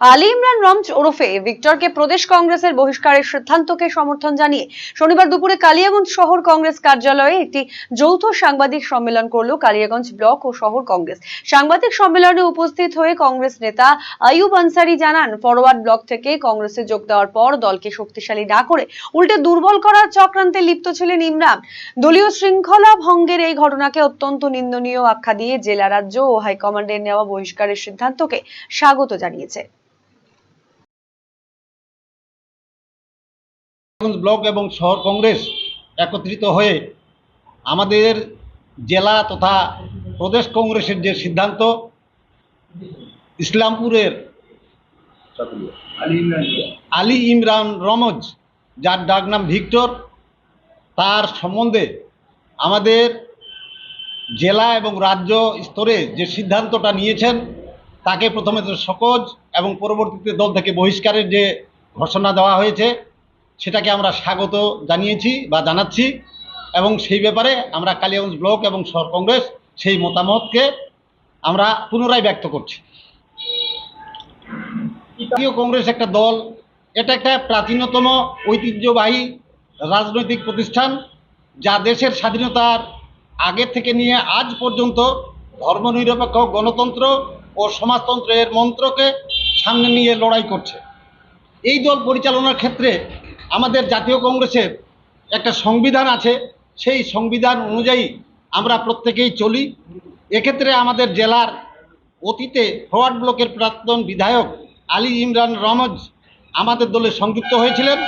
আলী ইমরান রমজ ওরফে ভিক্টরকে প্রদেশ কংগ্রেসের বহিষ্কারের সিদ্ধান্তকে সমর্থন জানিয়ে শনিবার দুপুরে কালিয়াগঞ্জ শহর কংগ্রেস কার্যালয়ে একটি যৌথ সাংবাদিক সম্মেলন করল কালিয়াগঞ্জ ব্লক ও শহর কংগ্রেস। সাংবাদিক সম্মেলনে উপস্থিত হয়ে কংগ্রেস নেতা আইয়ুব আনসারি জানান, ফরওয়ার্ড ব্লক থেকে কংগ্রেসে যোগ দেওয়ার পর দলকে শক্তিশালী না করে উল্টে দুর্বল করার চক্রান্তে লিপ্ত ছিলেন ইমরান। দলীয় শৃঙ্খলা ভঙ্গের এই ঘটনাকে অত্যন্ত নিন্দনীয় আখ্যা দিয়ে জেলা, রাজ্য ও হাইকমান্ডের নেওয়া বহিষ্কারের সিদ্ধান্তকে স্বাগত জানিয়েছে। ব্লক এবং শহর কংগ্রেস একত্রিত হয়ে আমাদের জেলা তথা প্রদেশ কংগ্রেসের যে সিদ্ধান্ত, ইসলামপুরের আলী ইমরান রমজ, যার ডাক নাম ভিক্টর, তার সম্বন্ধে আমাদের জেলা এবং রাজ্য স্তরে যে সিদ্ধান্তটা নিয়েছেন তাকে প্রথমে সকজ এবং পরবর্তীতে দল থেকে বহিষ্কারের যে ঘোষণা দেওয়া হয়েছে সেটাকে আমরা স্বাগত জানিয়েছি বা জানাচ্ছি, এবং সেই ব্যাপারে আমরা কালিয়াগঞ্জ ব্লক এবং শহর কংগ্রেস সেই মতামতকে আমরা পুনরায় ব্যক্ত করছি। জাতীয় কংগ্রেস একটা দল, এটা একটা প্রাচীনতম ঐতিহ্যবাহী রাজনৈতিক প্রতিষ্ঠান, যা দেশের স্বাধীনতার আগে থেকে নিয়ে আজ পর্যন্ত ধর্মনিরপেক্ষ গণতন্ত্র ও সমাজতন্ত্রের মন্ত্রকে সামনে নিয়ে লড়াই করছে। এই দল পরিচালনার ক্ষেত্রে আমাদের জাতীয় কংগ্রেসের একটা সংবিধান আছে, সেই সংবিধান অনুযায়ী আমরা প্রত্যেকেই চলি। এক্ষেত্রে আমাদের জেলার অতীতে ফরওয়ার্ড ব্লকের প্রাক্তন বিধায়ক আলী ইমরান রমজ আমাদের দলে সংযুক্ত হয়েছিলেন।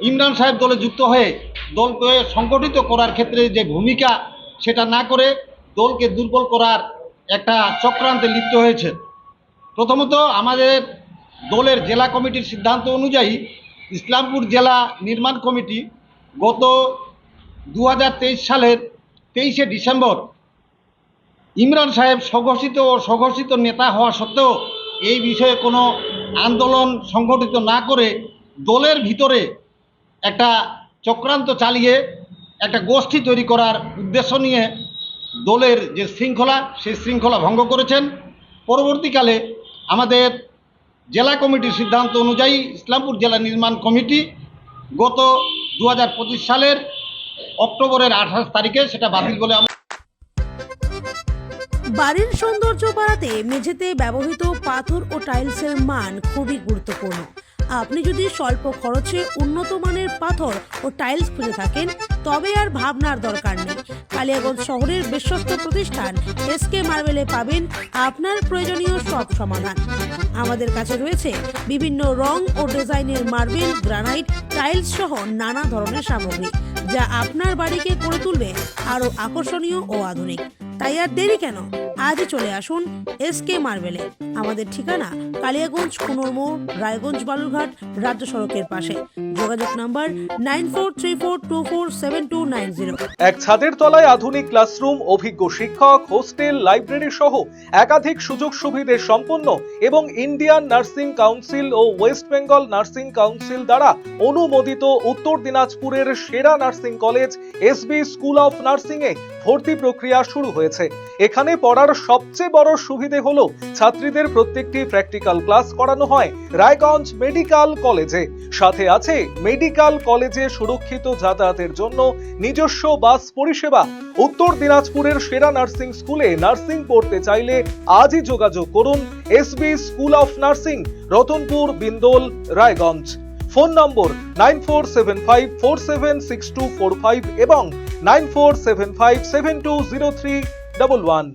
ইমরান সাহেব দলে যুক্ত হয়ে দলকে সংগঠিত করার ক্ষেত্রে যে ভূমিকা, সেটা না করে দলকে দুর্বল করার একটা চক্রান্তে লিপ্ত হয়েছে। প্রথমত আমাদের দলের জেলা কমিটির সিদ্ধান্ত অনুযায়ী ইসলামপুর জেলা নির্মাণ কমিটি গত 2023 সালের 23শে ডিসেম্বর ইমরান সাহেব স্বঘোষিত নেতা হওয়া সত্ত্বেও এই বিষয়ে কোনো আন্দোলন সংগঠিত না করে দলের ভিতরে একটা চক্রান্ত চালিয়ে একটা গোষ্ঠী তৈরি করার উদ্দেশ্য নিয়ে দলের যে শৃঙ্খলা, সেই শৃঙ্খলা ভঙ্গ করেছেন। পরবর্তীকালে আমাদের জেলা কমিটির সিদ্ধান্ত অনুযায়ী ইসলামপুর জেলা নির্মাণ কমিটি গত 2025 সালের অক্টোবরের 28 তারিখে সেটা বাতিল বলে আমরা। বাড়ির সৌন্দর্য বাড়াতে মেঝেতে ব্যবহৃত পাথর ও টাইলসের মান খুবই গুরুত্বপূর্ণ। আপনি যদি স্বল্প খরচে উন্নত মানের পাথর ও টাইলস খুঁজে থাকেন, তবে আর ভাবনার দরকার নেই। কালিয়াগঞ্জ শহরের বিশ্বস্ত প্রতিষ্ঠান এসকে মার্বেলে পাবেন আপনার প্রয়োজনীয় সব সমাধান। আমাদের কাছে রয়েছে বিভিন্ন রং ও ডিজাইনের মার্বেল, গ্রানাইট, টাইলস সহ নানা ধরনের সামগ্রী, যা আপনার বাড়িকে করে তুলবে আরো আকর্ষণীয় ও আধুনিক। তাই আর দেরি কেন, আজই চলে আসুন এসকে মার্বেলে। আমাদের ঠিকানা কালিয়াগঞ্জ কুনোরমোড়, রায়গঞ্জ বালুরঘাট রাজ্য সড়কের পাশে। যোগাযোগ নাম্বার 9434247290। এক ছাদের তলায় আধুনিক ক্লাসরুম, অভিজ্ঞ শিক্ষক, হোস্টেল, লাইব্রেরি সহ একাধিক সুযোগ সুবিধে সম্পন্ন এবং ইন্ডিয়ান নার্সিং কাউন্সিল ও ওয়েস্ট বেঙ্গল নার্সিং কাউন্সিল দ্বারা অনুমোদিত উত্তর দিনাজপুরের সেরা nursing college SB school of nursing এ ভর্তি প্রক্রিয়া শুরু হয়েছে। এখানে পড়ার সবচেয়ে বড় সুবিধে হলো ছাত্রীদের প্রত্যেকটি প্র্যাকটিক্যাল ক্লাস করানো হয় রায়গঞ্জ মেডিকেল কলেজে। সাথে আছে মেডিকেল কলেজে সুরক্ষিত যাতায়াতের জন্য নিজস্ব বাস পরিষেবা। উত্তর দিনাজপুরের সেরা নার্সিং স্কুলে নার্সিং পড়তে চাইলে আজই যোগাযোগ করুন SB school of nursing, Ratanpur, Bindol, Raiganj. Phone number 9475476245 এবং 9475720311।